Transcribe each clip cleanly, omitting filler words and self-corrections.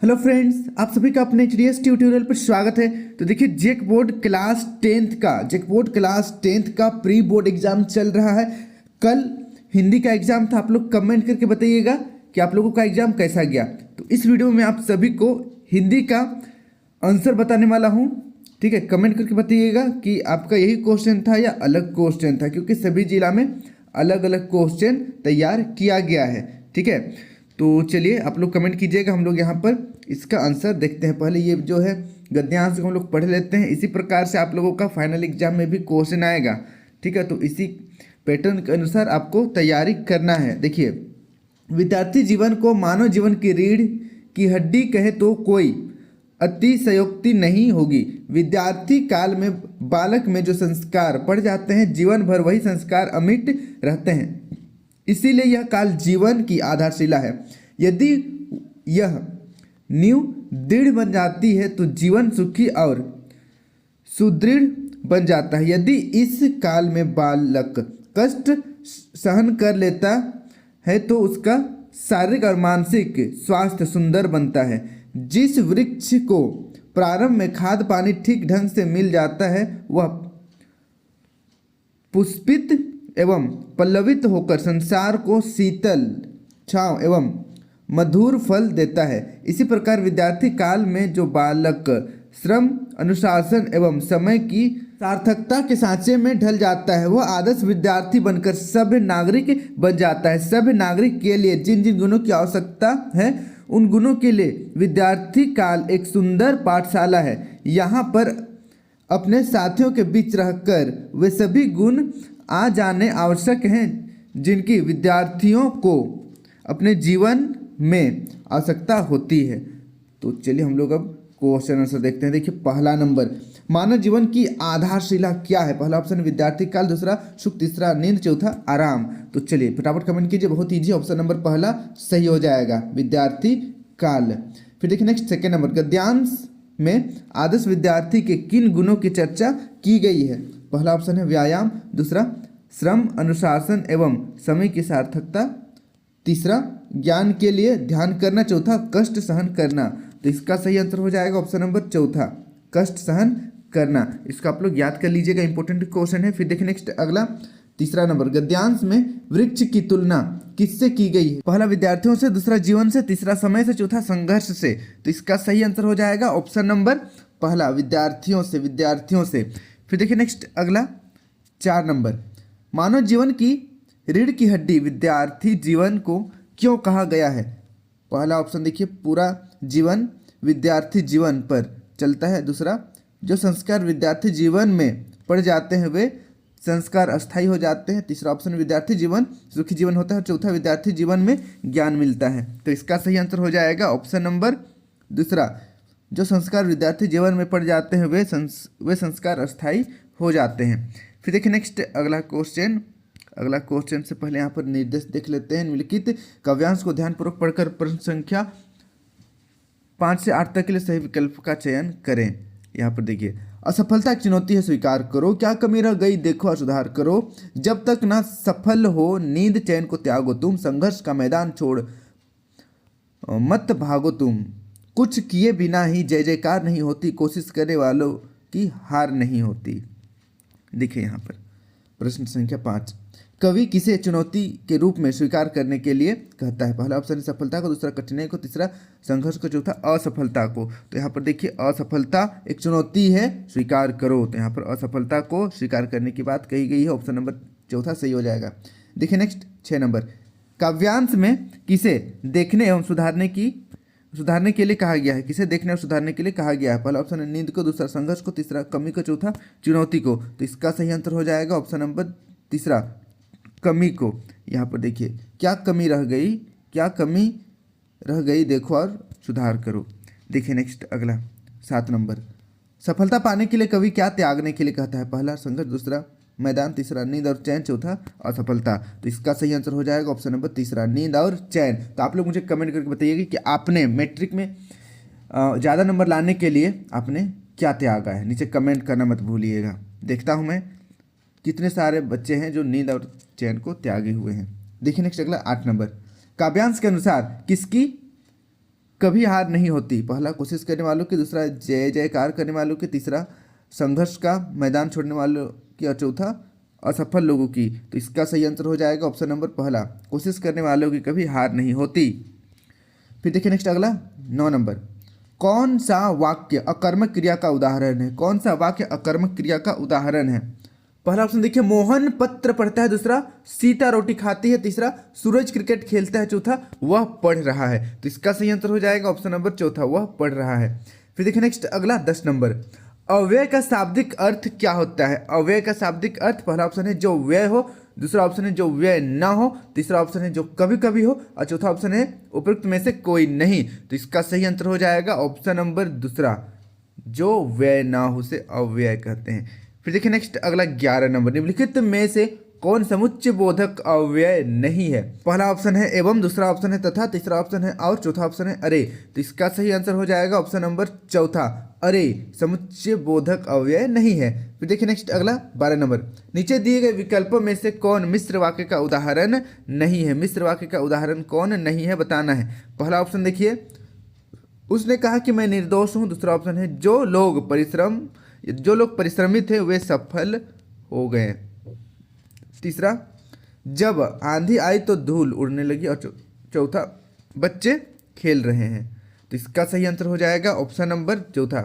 Hello friends, आप सभी का अपने एचडीएस ट्यूटोरियल पर स्वागत है। तो देखिए, जेक बोर्ड क्लास टेंथ का प्री बोर्ड एग्जाम चल रहा है। कल हिंदी का एग्जाम था। आप लोग कमेंट करके बताइएगा कि आप लोगों का एग्जाम कैसा गया। तो इस वीडियो में आप सभी को हिंदी का आंसर बताने वाला हूँ। ठीक है, कमेंट करके बताइएगा कि आपका यही क्वेश्चन था या अलग क्वेश्चन था, क्योंकि सभी जिला में अलग अलग क्वेश्चन तैयार किया गया है। ठीक है, तो चलिए आप लोग कमेंट कीजिएगा, हम लोग यहाँ पर इसका आंसर देखते हैं। पहले ये जो है गद्यांश को हम लोग पढ़ लेते हैं। इसी प्रकार से आप लोगों का फाइनल एग्जाम में भी क्वेश्चन आएगा। ठीक है, तो इसी पैटर्न के अनुसार आपको तैयारी करना है। देखिए, विद्यार्थी जीवन को मानव जीवन की रीढ़ की हड्डी कहे तो कोई अतिशयोक्ति नहीं होगी। विद्यार्थी काल में बालक में जो संस्कार पड़ जाते हैं, जीवन भर वही संस्कार अमिट रहते हैं। इसीलिए यह काल जीवन की आधारशिला है। यदि यह नींव दृढ़ बन जाती है तो जीवन सुखी और सुदृढ़ बन जाता है। यदि इस काल में बालक कष्ट सहन कर लेता है तो उसका शारीरिक और मानसिक स्वास्थ्य सुंदर बनता है। जिस वृक्ष को प्रारंभ में खाद पानी ठीक ढंग से मिल जाता है, वह पुष्पित एवं पल्लवित होकर संसार को शीतल छांव एवं मधुर फल देता है। इसी प्रकार विद्यार्थी काल में जो बालक श्रम, अनुशासन एवं समय की सार्थकता के सांचे में ढल जाता है, वह आदर्श विद्यार्थी बनकर सभ्य नागरिक बन जाता है। सभ्य नागरिक के लिए जिन जिन गुणों की आवश्यकता है, उन गुणों के लिए विद्यार्थी काल एक सुंदर पाठशाला है। यहाँ पर अपने साथियों के बीच रहकर वे सभी गुण आ जाने आवश्यक हैं जिनकी विद्यार्थियों को अपने जीवन में आवश्यकता होती है। तो चलिए हम लोग अब क्वेश्चन आंसर देखते हैं। देखिए, पहला नंबर, मानव जीवन की आधारशिला क्या है? पहला ऑप्शन विद्यार्थी काल, दूसरा सुख, तीसरा नींद, चौथा आराम। तो चलिए फटाफट कमेंट कीजिए, बहुत ईजी। ऑप्शन नंबर पहला सही हो जाएगा, विद्यार्थी काल। फिर देखिए नेक्स्ट, सेकेंड नंबर, गद्यांश में आदर्श विद्यार्थी के किन गुणों की चर्चा की गई है? पहला ऑप्शन है व्यायाम, दूसरा श्रम, अनुशासन एवं समय की सार्थकता, तीसरा ज्ञान के लिए ध्यान करना, चौथा कष्ट सहन करना। तो इसका सही आंसर हो जाएगा ऑप्शन नंबर चौथा, कष्ट सहन करना। इसको आप लोग याद कर लीजिएगा, इंपॉर्टेंट क्वेश्चन है। फिर देखिए नेक्स्ट अगला, तीसरा नंबर, गद्यांश में वृक्ष की तुलना किससे की गई है? पहला विद्यार्थियों से, दूसरा जीवन से, तीसरा समय से, चौथा संघर्ष से। तो इसका सही आंसर हो जाएगा ऑप्शन नंबर पहला, विद्यार्थियों से। फिर देखिए नेक्स्ट अगला, 4 नंबर, मानव जीवन की रीढ़ की हड्डी विद्यार्थी जीवन को क्यों कहा गया है? पहला ऑप्शन देखिए, पूरा जीवन विद्यार्थी जीवन पर चलता है, दूसरा जो संस्कार विद्यार्थी जीवन में पड़ जाते हैं वे संस्कार अस्थायी हो जाते हैं, तीसरा ऑप्शन विद्यार्थी जीवन सुखी जीवन होता है, चौथा विद्यार्थी जीवन में ज्ञान मिलता है। तो इसका सही आंसर हो जाएगा ऑप्शन नंबर दूसरा, जो संस्कार विद्यार्थी जीवन में पड़ जाते हैं वे संस्कार अस्थायी हो जाते हैं। फिर देखिए नेक्स्ट अगला क्वेश्चन से पहले यहाँ पर निर्देश देख लेते हैं। निम्नलिखित काव्यांश को ध्यानपूर्वक पढ़कर प्रश्न संख्या 5 से 8 तक के लिए सही विकल्प का चयन करें। यहाँ पर देखिए, असफलता एक चुनौती है, स्वीकार करो। क्या कमी रह गई, देखो और सुधार करो। जब तक ना सफल हो, नींद चैन को त्यागो तुम। संघर्ष का मैदान छोड़ मत भागो तुम। कुछ किए बिना ही जय जयकार नहीं होती, कोशिश करने वालों की हार नहीं होती। देखिए यहाँ पर प्रश्न संख्या 5, कवि किसे चुनौती के रूप में स्वीकार करने के लिए कहता है? पहला ऑप्शन सफलता को, दूसरा कठिनाई को, तीसरा संघर्ष को, चौथा असफलता को। तो यहाँ पर देखिए, असफलता एक चुनौती है, स्वीकार करो। तो यहाँ पर असफलता को स्वीकार करने की बात कही गई है, ऑप्शन नंबर चौथा सही हो जाएगा। देखिए नेक्स्ट 6 नंबर, काव्यांश में किसे देखने एवं सुधारने के लिए कहा गया है? किसे देखने और सुधारने के लिए कहा गया है? पहला ऑप्शन है नींद को, दूसरा संघर्ष को, तीसरा कमी को, चौथा चुनौती को। तो इसका सही आंसर हो जाएगा ऑप्शन नंबर तीसरा, कमी को। यहाँ पर देखिए, क्या कमी रह गई देखो और सुधार करो। देखिए नेक्स्ट अगला 7 नंबर, सफलता पाने के लिए कवि क्या त्यागने के लिए कहता है? पहला संघर्ष, दूसरा मैदान, तीसरा नींद और चैन, चौथा असफलता। तो इसका सही आंसर हो जाएगा ऑप्शन नंबर तीसरा, नींद और चैन। तो आप लोग मुझे कमेंट करके बताइएगा कि आपने मैट्रिक में ज़्यादा नंबर लाने के लिए आपने क्या त्यागा है। नीचे कमेंट करना मत भूलिएगा। देखता हूँ मैं कितने सारे बच्चे हैं जो नींद और चैन को त्यागे हुए हैं। देखिए नेक्स्ट अगला 8 नंबर, काव्यांश के अनुसार किसकी कभी हार नहीं होती। पहला कोशिश करने वालों की, दूसरा जय जयकार करने वालों की, तीसरा संघर्ष का मैदान छोड़ने वालों की और चौथा असफल लोगों की। तो इसका सही आंसर हो जाएगा ऑप्शन नंबर पहला, कोशिश करने वालों की कभी हार नहीं होती। फिर देखिए नेक्स्ट अगला 9 नंबर, कौन सा वाक्य अकर्मक क्रिया का उदाहरण है? कौन सा वाक्य अकर्मक क्रिया का उदाहरण है? पहला ऑप्शन देखिए, मोहन पत्र पढ़ता है, दूसरा सीता रोटी खाती है, तीसरा सूरज क्रिकेट खेलता है, चौथा वह पढ़ रहा है। तो इसका सही आंसर हो जाएगा ऑप्शन नंबर चौथा, वह पढ़ रहा है। फिर देखिए नेक्स्ट अगला 10 नंबर, अव्यय का शाब्दिक अर्थ क्या होता है? अव्यय का शाब्दिक अर्थ, पहला ऑप्शन है जो व्यय हो, दूसरा ऑप्शन है जो व्यय ना हो, तीसरा ऑप्शन है जो कभी कभी हो, और चौथा ऑप्शन है उपयुक्त में से कोई नहीं। तो इसका सही आंसर हो जाएगा ऑप्शन नंबर दूसरा, जो व्यय ना हो से अव्यय कहते हैं। फिर देखिए नेक्स्ट अगला 11 नंबर, निम्नलिखित में से कौन समुच्चय बोधक अव्यय नहीं है? पहला ऑप्शन है एवं, दूसरा ऑप्शन है तथा, तीसरा ऑप्शन है और, चौथा ऑप्शन है अरे। तो इसका सही आंसर हो जाएगा ऑप्शन नंबर चौथा, अरे समुच्चय बोधक अव्यय नहीं है। फिर देखिए नेक्स्ट अगला 12 नंबर, नीचे दिए गए विकल्पों में से कौन मिश्र वाक्य का उदाहरण नहीं है? मिश्र वाक्य का उदाहरण कौन नहीं है बताना है। पहला ऑप्शन देखिए, उसने कहा कि मैं निर्दोष हूं, दूसरा ऑप्शन है जो लोग परिश्रमी थे वे सफल हो गए, तीसरा जब आंधी आई तो धूल उड़ने लगी, और चौथा बच्चे खेल रहे हैं। तो इसका सही आंसर हो जाएगा ऑप्शन नंबर चौथा,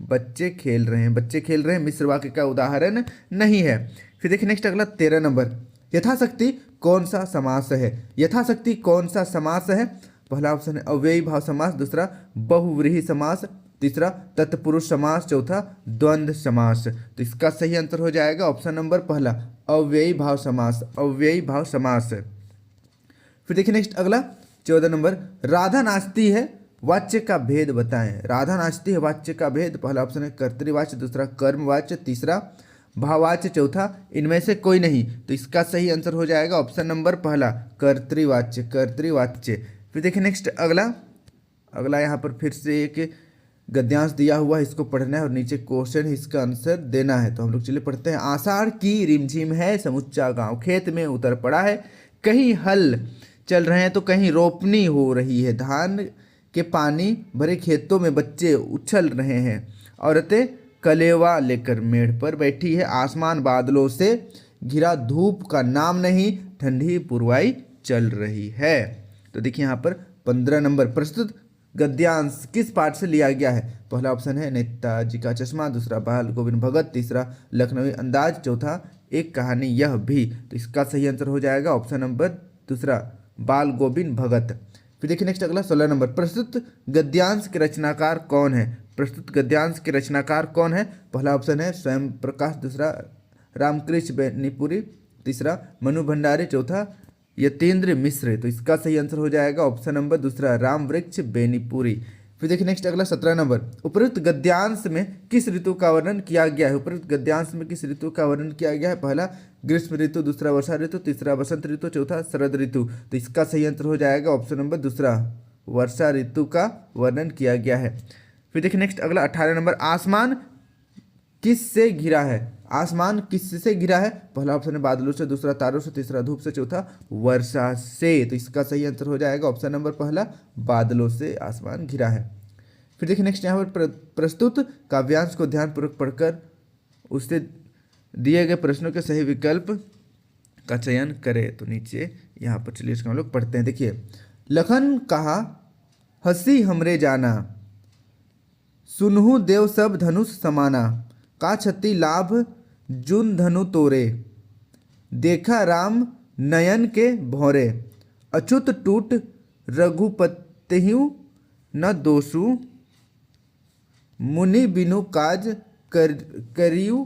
बच्चे खेल रहे हैं। बच्चे खेल रहे हैं मिश्र वाक्य का उदाहरण नहीं है। फिर देखिए नेक्स्ट अगला 13 नंबर, यथाशक्ति कौन सा समास है? यथाशक्ति कौन सा समास है? पहला ऑप्शन है अव्ययी भाव समास, दूसरा बहुव्रीहि समास, तीसरा तत्पुरुष समास, चौथा द्वंद्व समास। तो इसका सही आंसर हो जाएगा ऑप्शन नंबर पहला, अव्ययी भाव समास, अव्ययी भाव समास। फिर देखिए नेक्स्ट अगला 14 नंबर, राधा नाचती है वाच्य का भेद बताएं। राधा नाचती है वाच्य का भेद, पहला ऑप्शन है कर्तृवाच्य, दूसरा कर्मवाच्य, तीसरा भाववाच्य, चौथा इनमें से कोई नहीं। तो इसका सही आंसर हो जाएगा ऑप्शन नंबर पहला, कर्तृवाच्य, कर्तृवाच्य। फिर देखिए नेक्स्ट अगला यहाँ पर फिर से एक गद्यांश दिया हुआ है, इसको पढ़ना है और नीचे क्वेश्चन है, इसका आंसर देना है। तो हम लोग चलिए पढ़ते हैं। आषाढ़ की रिमझिम है, समुच्चा गांव खेत में उतर पड़ा है, कहीं हल चल रहे हैं तो कहीं रोपनी हो रही है, धान के पानी भरे खेतों में बच्चे उछल रहे हैं, औरतें कलेवा लेकर मेढ़ पर बैठी है, आसमान बादलों से घिरा, धूप का नाम नहीं, ठंडी पुरवाई चल रही है। तो देखिए यहाँ पर 15 नंबर, प्रस्तुत गद्यांश किस पाठ से लिया गया है? पहला ऑप्शन है नेताजी का चश्मा, दूसरा बाल गोविंद भगत, तीसरा लखनवी अंदाज, चौथा एक कहानी यह भी। तो इसका सही आंसर हो जाएगा ऑप्शन नंबर दूसरा, बाल गोविंद भगत। फिर देखिए नेक्स्ट अगला 16 नंबर, प्रस्तुत गद्यांश के रचनाकार कौन है? प्रस्तुत गद्यांश के रचनाकार कौन है? पहला ऑप्शन है स्वयं प्रकाश, दूसरा रामकृष्ण बेनीपुरी, तीसरा मनु भंडारी, चौथा यतीन्द्र मिश्र। तो इसका सही आंसर हो जाएगा ऑप्शन नंबर दूसरा, राम वृक्ष बेनीपुरी। फिर देखिए नेक्स्ट अगला 17 नंबर, उपरोक्त गद्यांश में किस ऋतु का वर्णन किया गया है? उपरोक्त गद्यांश में किस ऋतु का वर्णन किया गया है? पहला ग्रीष्म ऋतु, दूसरा वर्षा ऋतु, तीसरा बसंत ऋतु, चौथा शरद ऋतु। तो इसका सही आंसर हो जाएगा ऑप्शन नंबर दूसरा, वर्षा ऋतु का वर्णन किया गया है। फिर देखिए नेक्स्ट अगला 18 नंबर, आसमान किस से घिरा है? आसमान किस से घिरा है? पहला ऑप्शन है बादलों से, दूसरा तारों से, तीसरा धूप से, चौथा वर्षा से। तो इसका सही आंसर हो जाएगा ऑप्शन नंबर पहला, बादलों से आसमान घिरा है। फिर देखिए नेक्स्ट यहाँ पर प्रस्तुत काव्यांश को ध्यानपूर्वक पढ़कर उससे दिए गए प्रश्नों के सही विकल्प का चयन करें। तो नीचे यहाँ पर चलिए इसको हम लोग पढ़ते हैं। देखिए, लखन कहा हंसी हमरे जाना, सुनहु देव सब धनुष समाना, का छति लाभ जुन धनु तोरे, देखा राम नयन के भौरे, अछूत टूट रघुपतिहु न दोषु, मुनि बिनु काज करियु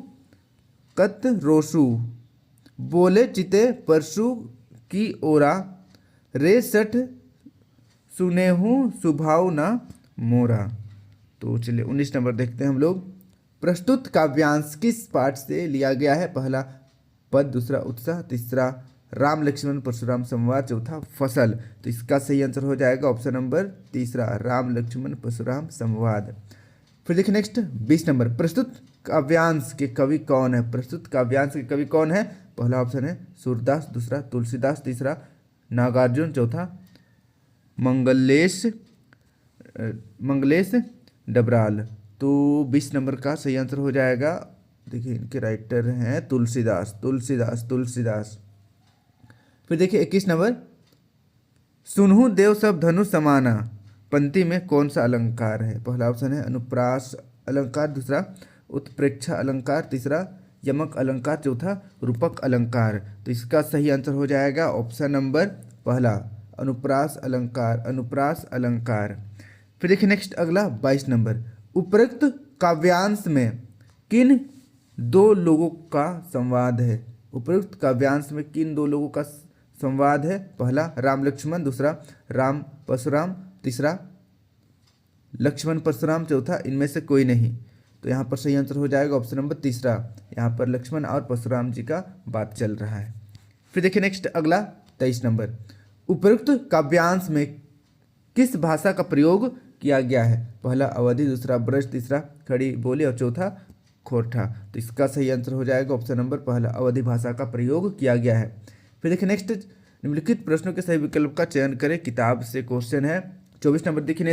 कत रोषु, बोले चिते परशु की ओरा, रे सठ सुनेहु सुभाव न मोरा। तो चलिए 19 नंबर देखते हैं हम लोग, प्रस्तुत काव्यांश किस पाठ से लिया गया है? पहला पद, दूसरा उत्साह, तीसरा राम लक्ष्मण परशुराम संवाद, चौथा फसल। तो इसका सही आंसर हो जाएगा ऑप्शन नंबर तीसरा, राम लक्ष्मण परशुराम संवाद। फिर देखिए नेक्स्ट 20 नंबर, प्रस्तुत काव्यांश के कवि कौन है? प्रस्तुत काव्यांश के कवि कौन है? पहला ऑप्शन है सूरदास, दूसरा तुलसीदास, तीसरा नागार्जुन, चौथा मंगलेश मंगलेश डबराल। तो 20 नंबर का सही आंसर हो जाएगा। देखिए इनके राइटर हैं तुलसीदास, तुलसीदास, तुलसीदास। फिर देखिए 21 नंबर, सुनहु देव सब धनुष समाना पंक्ति में कौन सा अलंकार है? पहला ऑप्शन है अनुप्रास अलंकार, दूसरा उत्प्रेक्षा अलंकार, तीसरा यमक अलंकार, चौथा रूपक अलंकार। तो इसका सही आंसर हो जाएगा ऑप्शन नंबर पहला, अनुप्रास अलंकार, अनुप्रास अलंकार। फिर देखिए नेक्स्ट अगला 22 नंबर, उपरोक्त काव्यांश में किन दो लोगों का संवाद है? उपरोक्त काव्यांश में किन दो लोगों का संवाद है? पहला राम लक्ष्मण, दूसरा राम परशुराम, तीसरा लक्ष्मण परशुराम, चौथा इनमें से कोई नहीं। तो यहाँ पर सही आंसर हो जाएगा ऑप्शन नंबर तीसरा, यहाँ पर लक्ष्मण और परशुराम जी का बात चल रहा है। फिर देखिए नेक्स्ट अगला 23 नंबर, उपरोक्त काव्यांश में किस भाषा का प्रयोग किया गया है? पहला अवधि, दूसरा ब्रज, तीसरा खड़ी बोली और चौथा खोरठा। तो इसका सही आंसर हो जाएगा ऑप्शन नंबर पहला, अवधि भाषा का प्रयोग किया गया है। फिर देखिए नेक्स्ट, निम्नलिखित प्रश्नों के सही विकल्प का चयन करें। किताब से क्वेश्चन है। 24 नंबर देखिए,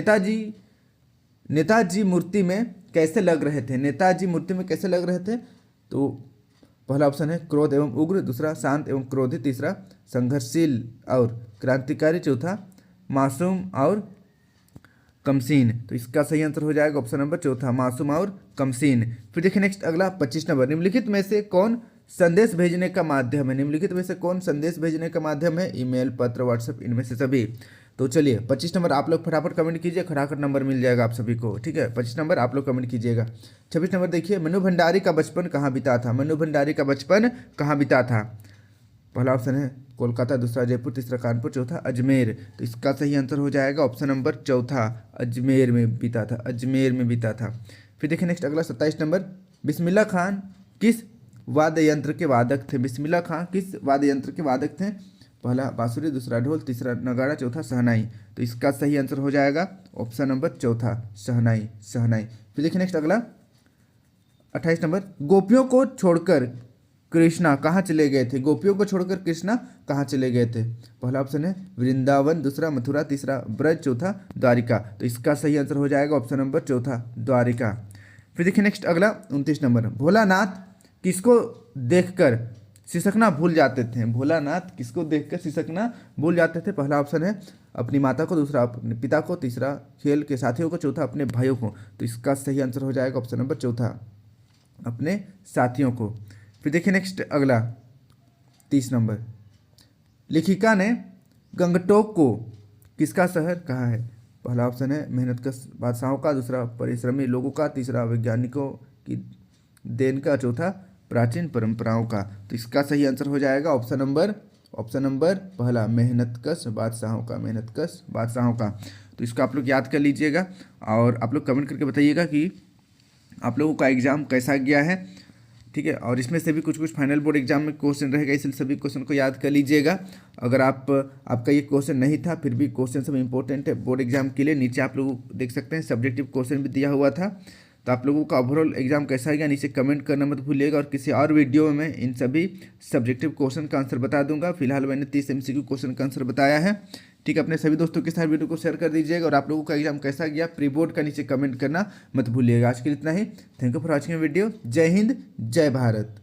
नेताजी मूर्ति में कैसे लग रहे थे? नेताजी मूर्ति में कैसे लग रहे थे? तो पहला ऑप्शन है क्रोध एवं उग्र, दूसरा शांत एवं क्रोधित, तीसरा संघर्षशील और क्रांतिकारी, चौथा मासूम और कमसीन। तो इसका सही आंसर हो जाएगा ऑप्शन नंबर चौथा, मासूम और कमसीन। फिर देखिए नेक्स्ट अगला 25 नंबर, निम्नलिखित में से कौन संदेश भेजने का माध्यम है? निम्नलिखित में से कौन संदेश भेजने का माध्यम है? ईमेल, पत्र, व्हाट्सएप, इनमें से सभी। तो चलिए 25 नंबर आप लोग फटाफट कमेंट कीजिए, खटाखट नंबर मिल जाएगा आप सभी को, ठीक है। 25 नंबर आप लोग कमेंट कीजिएगा। 26 नंबर देखिए, मनु भंडारी का बचपन कहाँ बीता था? मनु भंडारी का बचपन कहाँ बीता था? पहला ऑप्शन है कोलकाता, दूसरा जयपुर, तीसरा कानपुर, चौथा अजमेर। तो इसका सही आंसर हो जाएगा ऑप्शन नंबर चौथा, अजमेर में बीता था, अजमेर में बीता था। फिर देखिए नेक्स्ट अगला 27 नंबर, बिस्मिल्लाह खान किस वाद्य यंत्र के वादक थे? बिस्मिल्लाह खान किस वाद्य यंत्र के वादक थे? पहला बांसुरी, दूसरा ढोल, तीसरा नगाड़ा, चौथा शहनाई। तो इसका सही आंसर हो जाएगा ऑप्शन नंबर चौथा, शहनाई, शहनाई। फिर देखिए नेक्स्ट अगला 28 नंबर, गोपियों को छोड़कर कृष्णा कहाँ चले गए थे? गोपियों को छोड़कर कृष्णा कहाँ चले गए थे? पहला ऑप्शन है वृंदावन, दूसरा मथुरा, तीसरा ब्रज, चौथा द्वारिका। तो इसका सही आंसर हो जाएगा ऑप्शन नंबर चौथा, द्वारिका। फिर देखिए नेक्स्ट अगला 29 नंबर, भोलानाथ किसको देखकर सिसकना भूल जाते थे? भोलानाथ किसको देखकर सिसकना भूल जाते थे? पहला ऑप्शन है अपनी माता को, दूसरा अपने पिता को, तीसरा खेल के साथियों को, चौथा अपने भाइयों को। तो इसका सही आंसर हो जाएगा ऑप्शन नंबर चौथा, अपने साथियों को। फिर देखिए नेक्स्ट अगला 30 नंबर, लेखिका ने गंगटोक को किसका शहर कहा है? पहला ऑप्शन है मेहनतकश बादशाहों का, दूसरा परिश्रमी लोगों का, तीसरा वैज्ञानिकों की देन का, चौथा प्राचीन परंपराओं का। तो इसका सही आंसर हो जाएगा ऑप्शन नंबर पहला, मेहनतकश बादशाहों का, मेहनतकश बादशाहों का। तो इसको आप लोग याद कर लीजिएगा और आप लोग कमेंट करके बताइएगा कि आप लोगों का एग्ज़ाम कैसा गया है, ठीक है। और इसमें से भी कुछ फाइनल बोर्ड एग्जाम में क्वेश्चन रहेगा, इसलिए सभी क्वेश्चन को याद कर लीजिएगा। अगर आपका ये क्वेश्चन नहीं था फिर भी क्वेश्चन सब इंपॉर्टेंट है बोर्ड एग्जाम के लिए। नीचे आप लोग देख सकते हैं सब्जेक्टिव क्वेश्चन भी दिया हुआ था। तो आप लोगों का ओवरऑल एग्जाम कैसा गया नीचे कमेंट करना मत भूलिएगा। और किसी और वीडियो में मैं इन सभी सब्जेक्टिव क्वेश्चन का आंसर बता दूंगा। फिलहाल मैंने 30 MCQ क्वेश्चन का आंसर बताया है, ठीक है। अपने सभी दोस्तों के साथ वीडियो को शेयर कर दीजिएगा। और आप लोगों का एग्जाम कैसा गया प्री बोर्ड का नीचे कमेंट करना मत भूलिएगा। आज के लिए इतना ही। Thank you for watching video. जय हिंद, जय भारत।